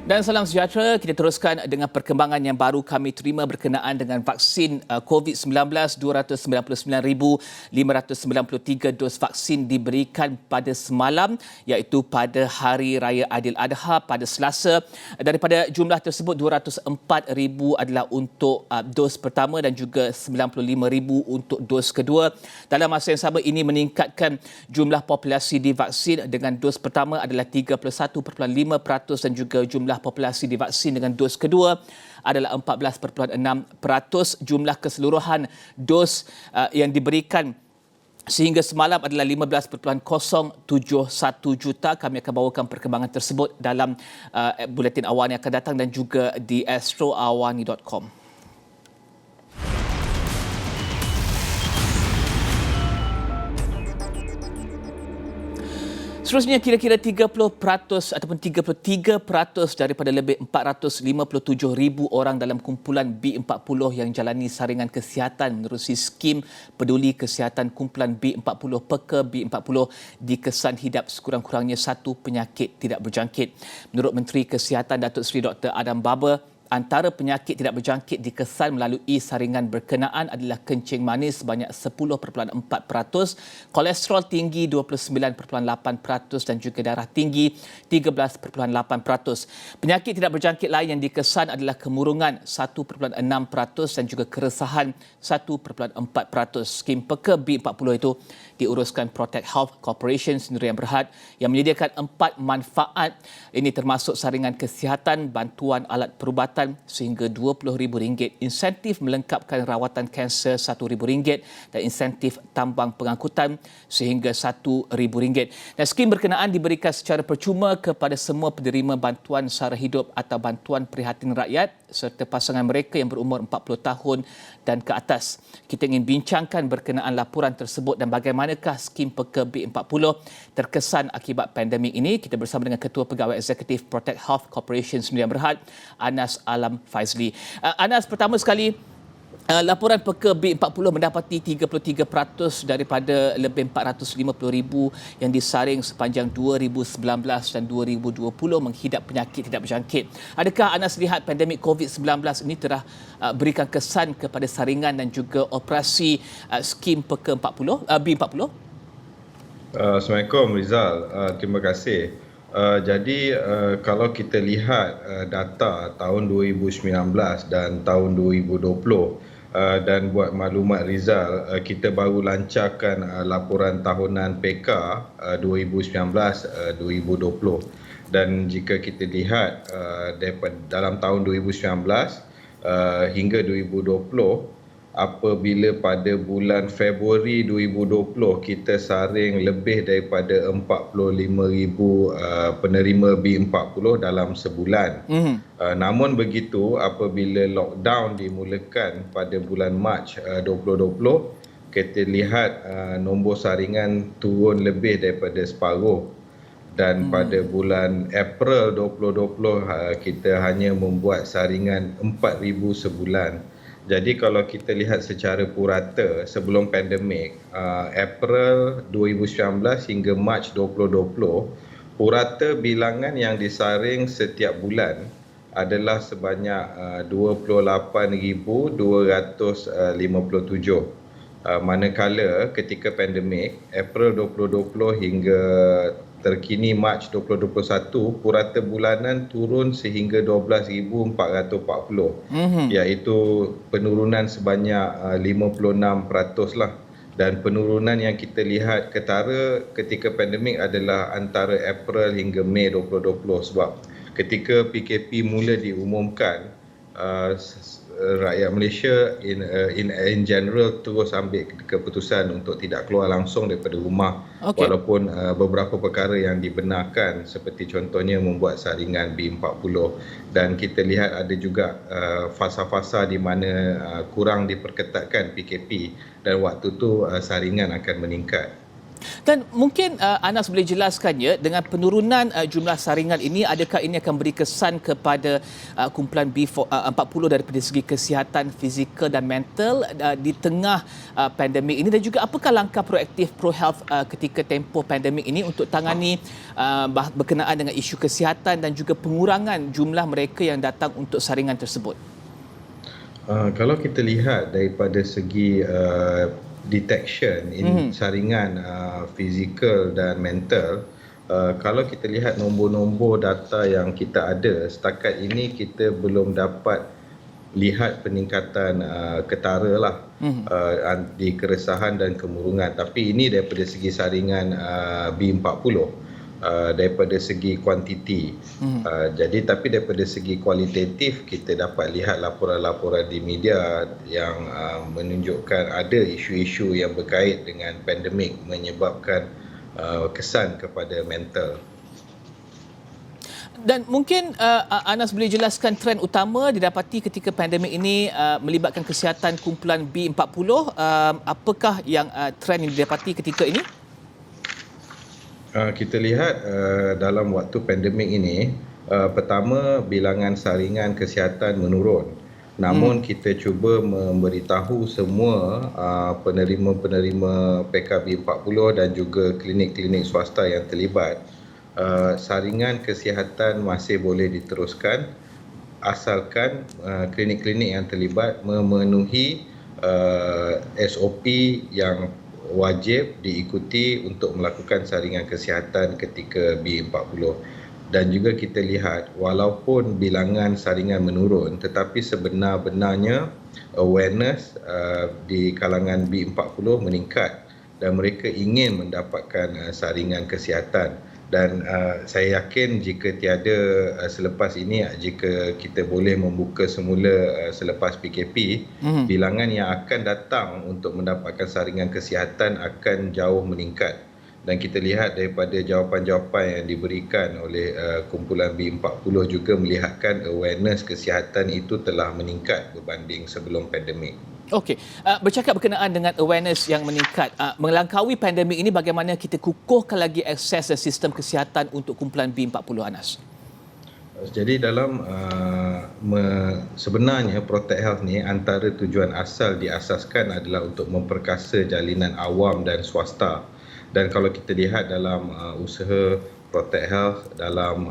Dan salam sejahtera, kita teruskan dengan perkembangan yang baru kami terima berkenaan dengan vaksin COVID-19. 299,593 dos vaksin diberikan pada semalam, iaitu pada Hari Raya Aidiladha pada Selasa. Daripada jumlah tersebut, 204,000 adalah untuk dos pertama dan juga 95,000 untuk dos kedua. Dalam masa yang sama, ini meningkatkan jumlah populasi divaksin dengan dos pertama adalah 31.5% dan juga jumlah populasi divaksin dengan dos kedua adalah 14.6%. Jumlah keseluruhan dos yang diberikan sehingga semalam adalah 15.071 juta. Kami akan bawakan perkembangan tersebut dalam buletin awal yang akan datang dan juga di astroawani.com. Seterusnya, kira-kira 30% ataupun 33% daripada lebih 457,000 orang dalam kumpulan B40 yang jalani saringan kesihatan menerusi skim peduli kesihatan kumpulan B40 Peka B40 dikesan hidap sekurang-kurangnya satu penyakit tidak berjangkit. Menurut Menteri Kesihatan Datuk Seri Dr. Adam Baba, antara penyakit tidak berjangkit dikesan melalui saringan berkenaan adalah kencing manis sebanyak 10.4%, kolesterol tinggi 29.8% dan juga darah tinggi 13.8%. Penyakit tidak berjangkit lain yang dikesan adalah kemurungan 1.6% dan juga keresahan 1.4%. Skim Peka B40 itu diuruskan Protect Health Corporation Sdn Bhd yang menyediakan 4 manfaat. Ini termasuk saringan kesihatan, bantuan alat perubatan sehingga RM20,000, insentif melengkapkan rawatan kanser RM1,000 dan insentif tambang pengangkutan sehingga RM1,000. Dan skim berkenaan diberikan secara percuma kepada semua penerima bantuan sara hidup atau bantuan prihatin rakyat serta pasangan mereka yang berumur 40 tahun dan ke atas. Kita ingin bincangkan berkenaan laporan tersebut dan bagaimanakah skim Peka B40 terkesan akibat pandemik ini. Kita bersama dengan Ketua Pegawai Eksekutif Protect Health Corporation Sdn Bhd, Anas Alam Faizli. Anas, pertama sekali, laporan Peka B40 mendapati 33% daripada lebih 450,000 yang disaring sepanjang 2019 dan 2020 menghidap penyakit tidak berjangkit. Adakah Anas lihat pandemik COVID-19 ini telah berikan kesan kepada saringan dan juga operasi skim Peka B40? Assalamualaikum Rizal, terima kasih. Jadi kalau kita lihat data tahun 2019 dan tahun 2020 dan buat maklumat Rizal, kita baru lancarkan laporan tahunan PK 2019-2020 dan jika kita lihat dalam tahun 2019 hingga 2020, apabila pada bulan Februari 2020 kita saring lebih daripada 45,000 penerima B40 dalam sebulan. Namun begitu, apabila lockdown dimulakan pada bulan Mac 2020, kita lihat nombor saringan turun lebih daripada separuh. Dan pada bulan April 2020 kita hanya membuat saringan 4,000 sebulan. Jadi kalau kita lihat secara purata sebelum pandemik, April 2019 hingga Mac 2020, purata bilangan yang disaring setiap bulan adalah sebanyak 28,257. Manakala ketika pandemik, April 2020 hingga terkini Mac 2021, purata bulanan turun sehingga 12,440, iaitu penurunan sebanyak 56% lah. Dan penurunan yang kita lihat ketara ketika pandemik adalah antara April hingga Mei 2020 sebab ketika PKP mula diumumkan, rakyat Malaysia in general terus ambil keputusan untuk tidak keluar langsung daripada rumah, walaupun beberapa perkara yang dibenarkan seperti contohnya membuat saringan B40, dan kita lihat ada juga fasa-fasa di mana kurang diperketatkan PKP dan waktu tu saringan akan meningkat. Dan mungkin Anas boleh jelaskan ya, dengan penurunan jumlah saringan ini, adakah ini akan beri kesan kepada kumpulan B40 daripada segi kesihatan fizikal dan mental di tengah pandemik ini, dan juga apakah langkah proaktif ProHealth ketika tempoh pandemik ini untuk tangani berkenaan dengan isu kesihatan dan juga pengurangan jumlah mereka yang datang untuk saringan tersebut? Kalau kita lihat daripada segi detection saringan fizikal dan mental, kalau kita lihat nombor-nombor data yang kita ada setakat ini, kita belum dapat lihat peningkatan ketara lah di keresahan dan kemurungan. Tapi ini daripada segi saringan B40. Daripada segi kuantiti. Jadi tapi daripada segi kualitatif, kita dapat lihat laporan-laporan di media yang menunjukkan ada isu-isu yang berkait dengan pandemik menyebabkan kesan kepada mental. Dan mungkin Anas boleh jelaskan trend utama didapati ketika pandemik ini melibatkan kesihatan kumpulan B40. Apakah yang trend yang didapati ketika ini? Kita lihat dalam waktu pandemik ini, pertama bilangan saringan kesihatan menurun. Namun kita cuba memberitahu semua penerima-penerima PKB40 dan juga klinik-klinik swasta yang terlibat, saringan kesihatan masih boleh diteruskan asalkan klinik-klinik yang terlibat memenuhi SOP yang wajib diikuti untuk melakukan saringan kesihatan ketika B40. Dan juga kita lihat walaupun bilangan saringan menurun, tetapi sebenar-benarnya awareness di kalangan B40 meningkat dan mereka ingin mendapatkan saringan kesihatan. Dan saya yakin jika tiada selepas ini, jika kita boleh membuka semula selepas PKP, bilangan yang akan datang untuk mendapatkan saringan kesihatan akan jauh meningkat. Dan kita lihat daripada jawapan-jawapan yang diberikan oleh kumpulan B40 juga melihatkan awareness kesihatan itu telah meningkat berbanding sebelum pandemik. Okey, bercakap berkenaan dengan awareness yang meningkat, melangkaui pandemik ini, bagaimana kita kukuhkan lagi akses dan sistem kesihatan untuk kumpulan B40, Anas? Jadi dalam sebenarnya Protect Health ni antara tujuan asal diasaskan adalah untuk memperkasa jalinan awam dan swasta. Dan kalau kita lihat dalam usaha Protect Health dalam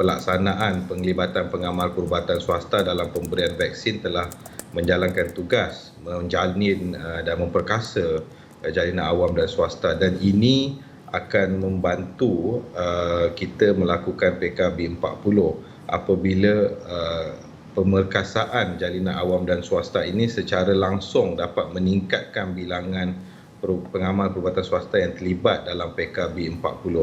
pelaksanaan penglibatan pengamal perubatan swasta dalam pemberian vaksin telah menjalankan tugas menjalin dan memperkasa jalinan awam dan swasta, dan ini akan membantu kita melakukan PKB40 apabila pemerkasaan jalinan awam dan swasta ini secara langsung dapat meningkatkan bilangan pengamal perubatan swasta yang terlibat dalam PKB40.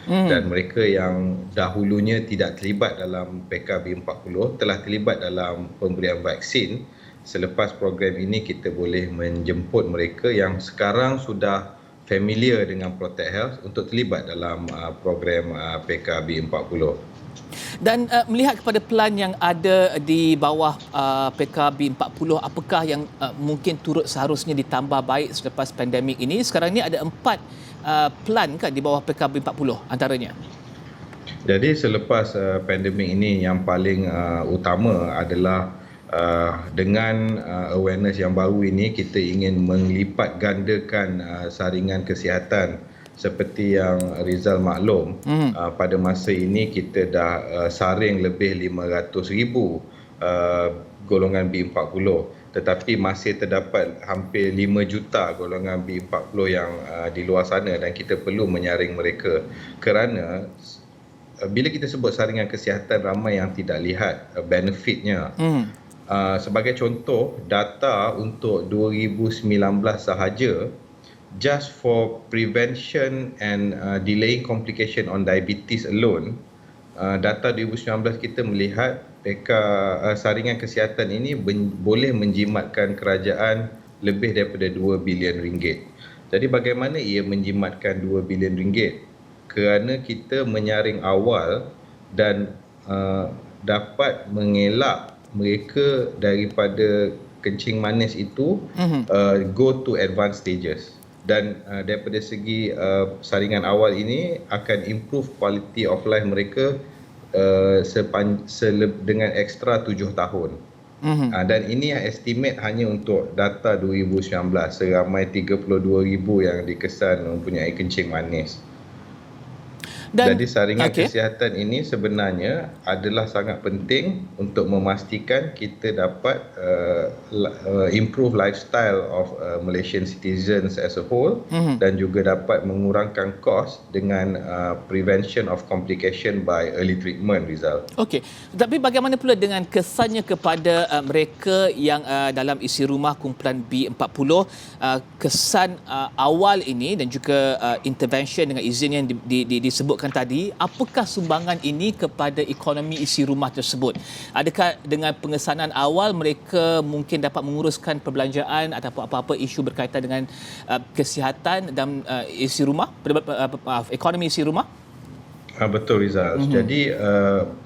Dan mereka yang dahulunya tidak terlibat dalam PKB40 telah terlibat dalam pemberian vaksin. Selepas program ini, kita boleh menjemput mereka yang sekarang sudah familiar dengan Protect Health untuk terlibat dalam program PKB40. Dan melihat kepada pelan yang ada di bawah PKB40, apakah yang mungkin turut seharusnya ditambah baik selepas pandemik ini? Sekarang ini ada 4 pelan kan di bawah PKB40 antaranya. Jadi selepas pandemik ini, yang paling utama adalah dengan awareness yang baru ini, kita ingin melipat gandakan saringan kesihatan. Seperti yang Rizal maklum, pada masa ini kita dah saring lebih 500,000 golongan B40, tetapi masih terdapat hampir 5 juta golongan B40 yang di luar sana, dan kita perlu menyaring mereka. Kerana bila kita sebut saringan kesihatan, ramai yang tidak lihat benefitnya. Sebagai contoh, data untuk 2019 sahaja, just for prevention and delaying complication on diabetes alone, data 2019 kita melihat saringan kesihatan ini boleh menjimatkan kerajaan lebih daripada 2 bilion ringgit. Jadi bagaimana ia menjimatkan 2 bilion ringgit? Kerana kita menyaring awal dan dapat mengelak mereka daripada kencing manis itu go to advanced stages. dan daripada segi saringan awal ini akan improve quality of life mereka dengan ekstra 7 tahun. Dan ini yang estimate hanya untuk data 2019, seramai 32,000 yang dikesan mempunyai kencing manis. Jadi saringan kesihatan ini sebenarnya adalah sangat penting untuk memastikan kita dapat improve lifestyle of Malaysian citizens as a whole, dan juga dapat mengurangkan kos dengan prevention of complication by early treatment, Rizal. Okey, tapi bagaimana pula dengan kesannya kepada mereka yang dalam isi rumah kumpulan B40, kesan awal ini dan juga intervention dengan izin yang disebutkan tadi, apakah sumbangan ini kepada ekonomi isi rumah tersebut? Adakah dengan pengesanan awal mereka mungkin dapat menguruskan perbelanjaan ataupun apa-apa isu berkaitan dengan kesihatan dan isi rumah, ekonomi isi rumah? Betul, Rizal. Jadi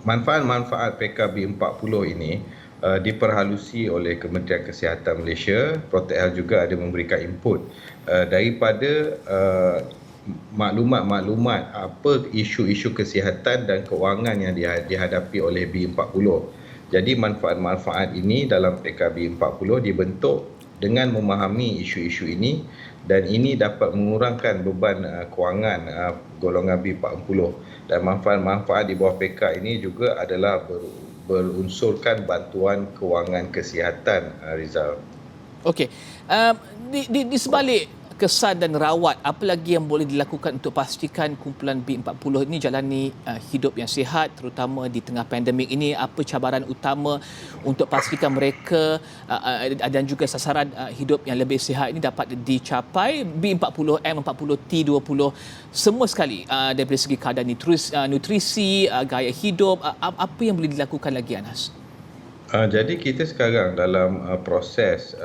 manfaat-manfaat PKB 40 ini diperhalusi oleh Kementerian Kesihatan Malaysia. Protect Health juga ada memberikan input daripada maklumat-maklumat apa isu-isu kesihatan dan kewangan yang dihadapi oleh B40. Jadi manfaat-manfaat ini dalam PKB 40 dibentuk dengan memahami isu-isu ini, dan ini dapat mengurangkan beban kewangan golongan B40. Dan manfaat-manfaat di bawah PK ini juga adalah berunsurkan bantuan kewangan kesihatan, Rizal. Okey. Di sebalik kesan dan rawat, apa lagi yang boleh dilakukan untuk pastikan kumpulan B40 ini jalani hidup yang sihat, terutama di tengah pandemik ini? Apa cabaran utama untuk pastikan mereka dan juga sasaran hidup yang lebih sihat ini dapat dicapai? B40, M40, T20, semua sekali daripada segi kadar nutrisi, gaya hidup, apa yang boleh dilakukan lagi, Anas? Jadi kita sekarang dalam proses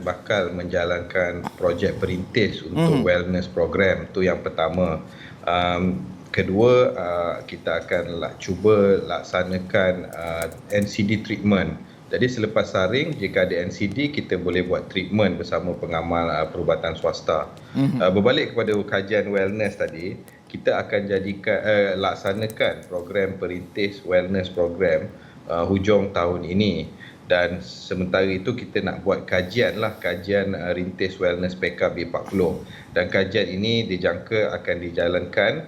bakal menjalankan projek perintis untuk wellness program. Itu yang pertama. Kedua, kita akan cuba laksanakan NCD treatment. Jadi selepas saring, jika ada NCD, kita boleh buat treatment bersama pengamal perubatan swasta. Berbalik kepada kajian wellness tadi, kita akan laksanakan program perintis wellness program hujung tahun ini, dan sementara itu kita nak buat kajian rintis wellness PKB 40, dan kajian ini dijangka akan dijalankan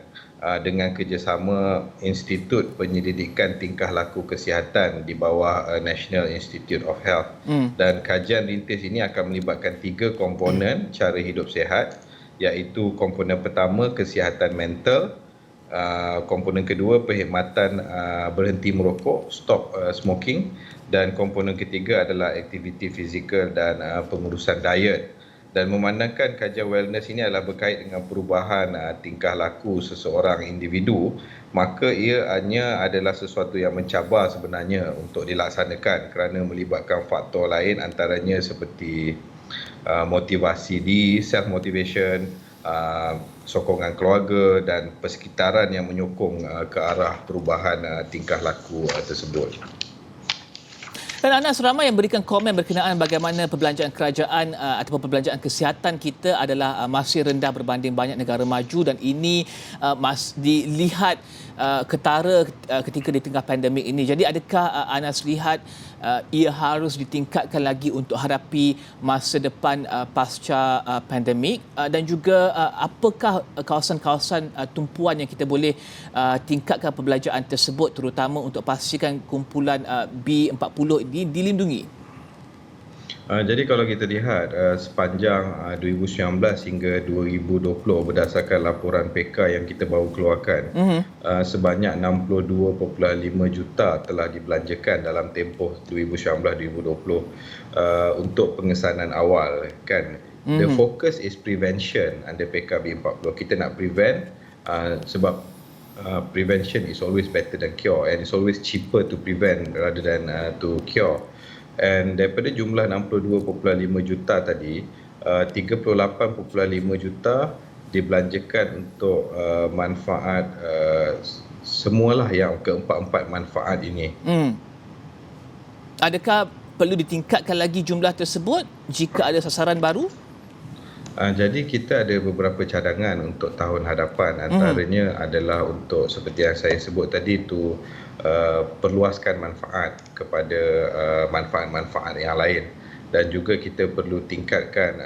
dengan kerjasama Institut Penyelidikan Tingkah Laku Kesihatan di bawah National Institute of Health. Dan kajian rintis ini akan melibatkan 3 komponen cara hidup sihat, iaitu komponen pertama kesihatan mental, komponen kedua perkhidmatan berhenti merokok, stop smoking, dan komponen ketiga adalah aktiviti fizikal dan pengurusan diet. Dan memandangkan kajian wellness ini adalah berkait dengan perubahan tingkah laku seseorang individu, maka ia hanya adalah sesuatu yang mencabar sebenarnya untuk dilaksanakan kerana melibatkan faktor lain, antaranya seperti motivasi self motivation, sokongan keluarga dan persekitaran yang menyokong ke arah perubahan tingkah laku tersebut. Dan Anas, ramai yang berikan komen berkenaan bagaimana perbelanjaan kerajaan ataupun perbelanjaan kesihatan kita adalah masih rendah berbanding banyak negara maju, dan ini dilihat ketara ketika di tengah pandemik ini. Jadi adakah Anas lihat ia harus ditingkatkan lagi untuk hadapi masa depan pasca pandemik, dan juga apakah kawasan-kawasan tumpuan yang kita boleh tingkatkan perbelanjaan tersebut, terutama untuk pastikan kumpulan B40 ini dilindungi? Jadi kalau kita lihat sepanjang 2019 hingga 2020 berdasarkan laporan PK yang kita baru keluarkan, sebanyak 62.5 juta telah dibelanjakan dalam tempoh 2019-2020 untuk pengesanan awal, kan. The focus is prevention under PKB 40. Kita nak prevent sebab prevention is always better than cure, and it's always cheaper to prevent rather than to cure. And daripada jumlah 62.5 juta tadi, 38.5 juta dibelanjakan untuk manfaat semualah yang keempat-empat manfaat ini. Adakah perlu ditingkatkan lagi jumlah tersebut jika ada sasaran baru? Jadi kita ada beberapa cadangan untuk tahun hadapan. Antaranya adalah untuk seperti yang saya sebut tadi itu perluaskan manfaat kepada manfaat-manfaat yang lain, dan juga kita perlu tingkatkan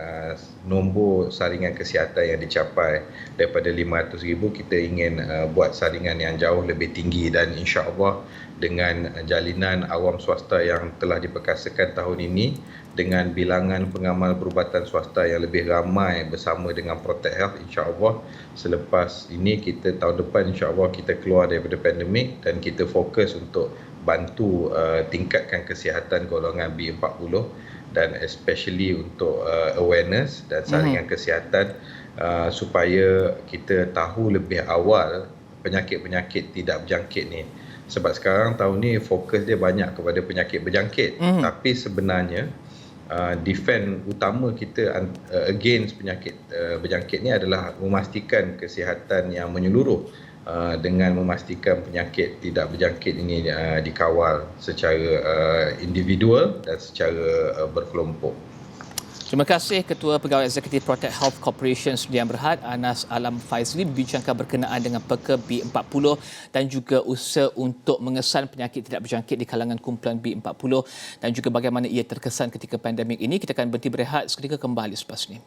nombor saringan kesihatan yang dicapai. Daripada 500,000 kita ingin buat saringan yang jauh lebih tinggi, dan insya-Allah dengan jalinan awam swasta yang telah diperkasakan tahun ini, dengan bilangan pengamal perubatan swasta yang lebih ramai bersama dengan Protect Health, insya-Allah selepas ini kita tahun depan insya-Allah kita keluar daripada pandemik dan kita fokus untuk bantu tingkatkan kesihatan golongan B40, dan especially untuk awareness dan saringan kesihatan supaya kita tahu lebih awal penyakit-penyakit tidak berjangkit ni. Sebab sekarang tahun ni fokus dia banyak kepada penyakit berjangkit, tapi sebenarnya defend utama kita against penyakit berjangkit ni adalah memastikan kesihatan yang menyeluruh, dengan memastikan penyakit tidak berjangkit ini dikawal secara individual dan secara berkelompok. Terima kasih Ketua Pegawai Eksekutif Protect Health Corporation Sudian Berhad, Anas Alam Faizli, berbincangkan berkenaan dengan peka B40 dan juga usaha untuk mengesan penyakit tidak berjangkit di kalangan kumpulan B40 dan juga bagaimana ia terkesan ketika pandemik ini. Kita akan berhenti berehat seketika, kembali selepas ini.